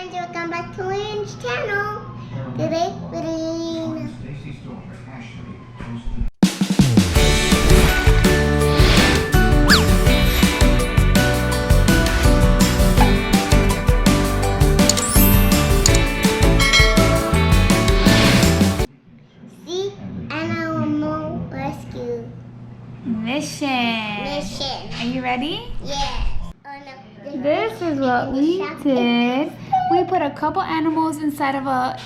friends, welcome back to Lynn's channel. Today we're doing Sea Animal Rescue Mission. Are you ready? Yes. Oh no. This is what we did. We put a couple animals inside of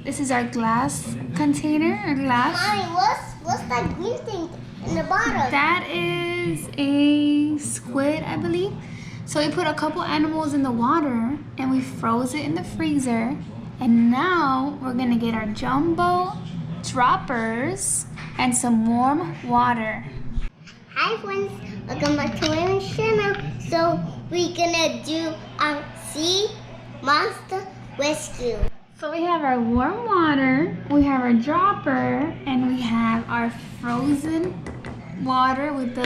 this is our glass container, or glass. Mommy, what's that green thing in the bottom? That is a squid, I believe. So we put a couple animals in the water and we froze it in the freezer. And now we're gonna get our jumbo droppers and some warm water. Hi friends, welcome back to Lynn's channel. So we're gonna do a sea monster rescue. So we have our warm water, we have our dropper, and we have our frozen water with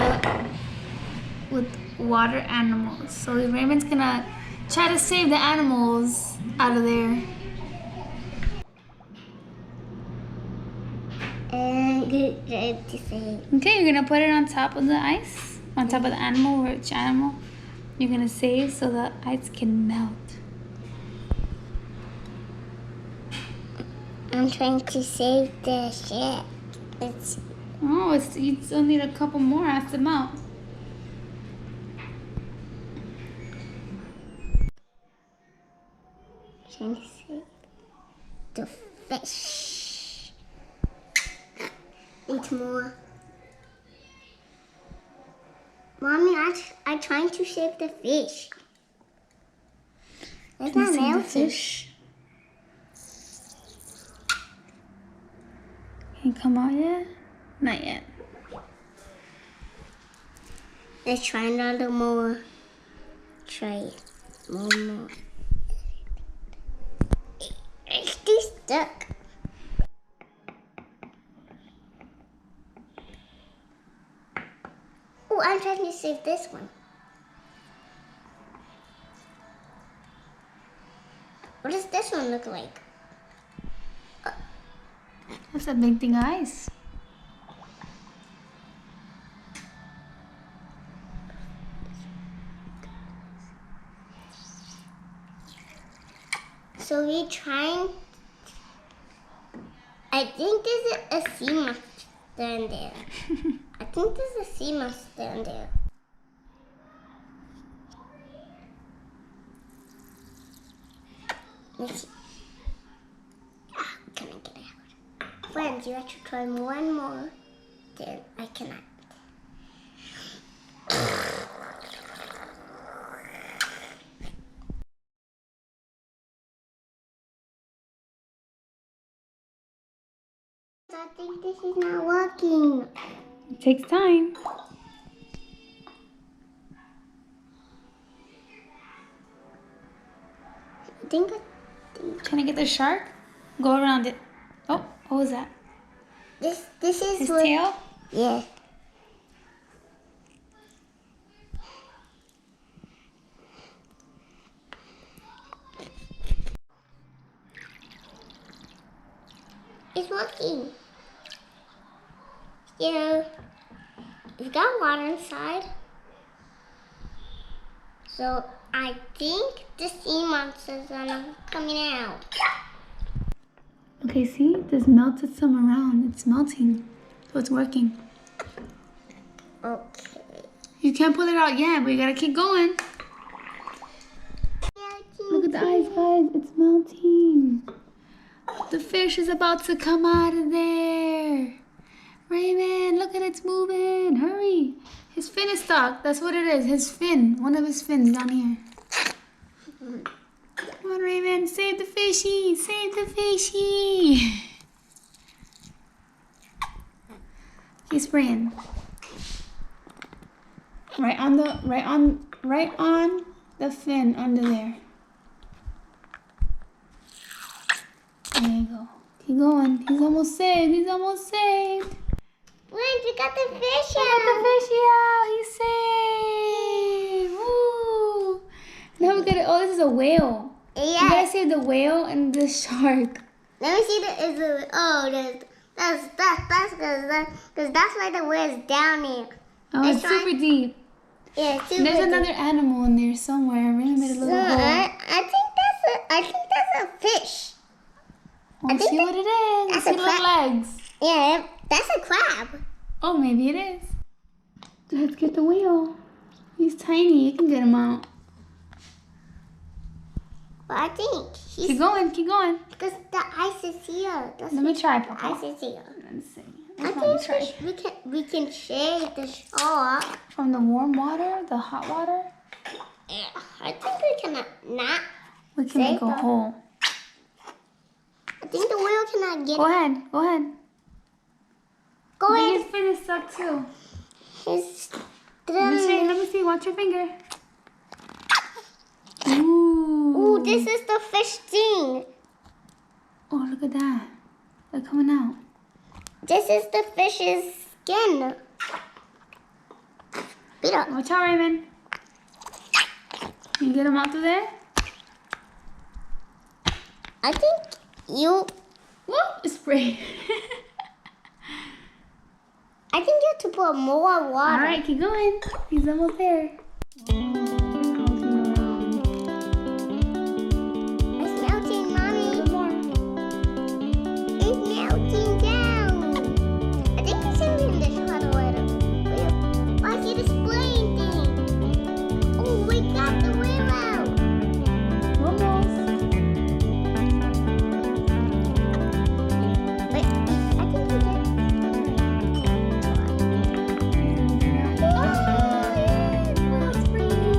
water animals. So Raymond's gonna try to save the animals out of there. And get ready to save. Okay, you're gonna put it on top of the ice, on top of the animal, which animal you're gonna save so the ice can melt. I'm trying to save the ship. You still need a couple more after melt. Trying to save the fish. Eat more. Mommy, I'm trying to save the fish. It's Can you not save the melting. fish? Can it come out yet? Not yet. Let's try another more. Try it. More. It's still stuck. Oh, I'm trying to save this one. What does this one look like? That's a big thing of ice. So we're trying. I think there's a sea monster in there. I think there's a sea monster in there. Let's see. Can I get out? Friends, you have to try one more. Then I cannot. I think this is not working. It takes time. I think Can I get the shark? Go around it. Oh, what was that? this is His what. tail? Yeah. It's working. Yeah. It's got water inside. So I think the sea monsters are coming out. Okay, see? There's melted some around. It's melting. So it's working. Okay. You can't pull it out yet, but you gotta keep going. Look at the ice, guys. It's melting. The fish is about to come out of there. Raymond, look at it, it's moving. Hurry. His fin is stuck. That's what it is. His fin. One of his fins down here. Come on, Raymond. Save the fishy. Save the fishy. He's spraying. Right on the fin under there. There you go. Keep going. He's almost saved. He's almost saved. Friends, we got the fish Got out. the fishy out. He's saved. Woo. Now we got it. Oh, this is a whale. You gotta Yeah. save the whale and the shark. Let me see that's because that's why the whale is down here. Oh, Let's it's try- super deep. Yeah, super There's deep. another animal in there somewhere. I really made a little hole. I think that's a fish. We'll think see what it is. that's See a the little crab. legs. Yeah, that's a crab. Oh, maybe it is. Let's get the whale. He's tiny. You can get him out. But I think Keep he's going. Keep going. because the ice is here. That's Let me try, the Papa. ice is here. Let's see. I Let me try. think we can shade the shark. From the warm water, the hot water, Yeah, I think we can not. we can make a Save it. hole. I think the whale cannot get. Go ahead. Go ahead. Go I think ahead. his fin is stuck too. His Let me see. Let me see. Watch your finger. Ooh. Ooh, this is the fish thing. Oh, look at that. They're coming out. This is the fish's skin. Peter. Watch out, Raymond. Can you get him out through there? I think you. Whoop! Spray. I think you have to put more water. All right, keep going. He's almost there. It's melting, mommy. One more. It's melting down. I think it's in the hot water. Oh, I see the spraying thing. Oh, we got the whale out. Almost. Wait, I think we did. Oh, yeah, it's free.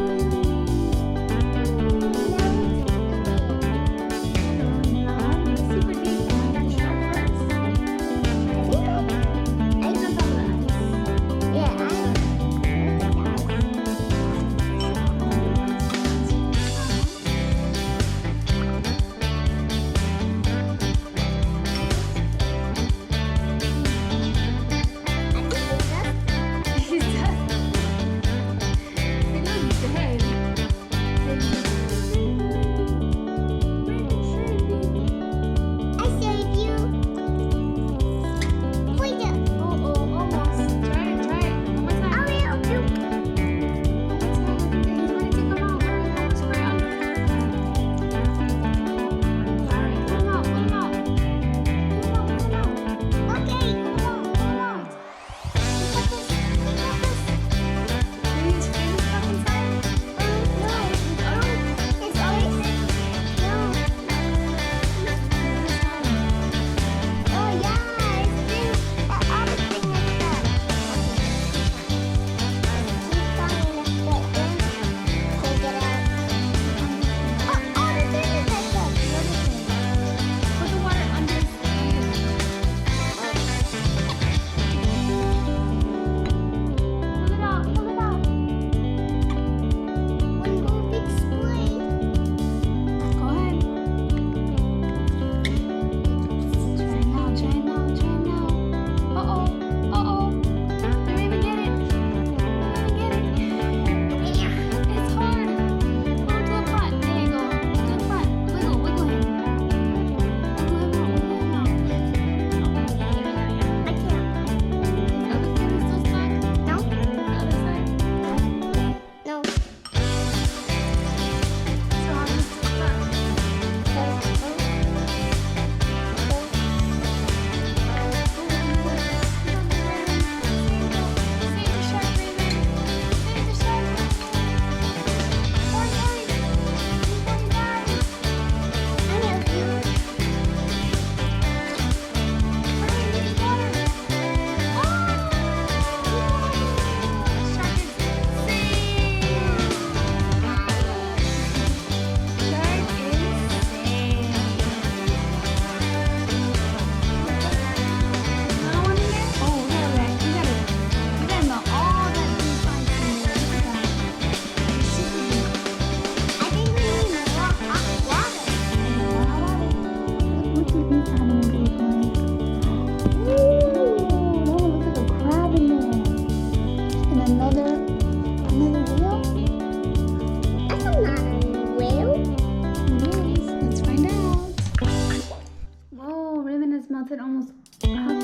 melted almost half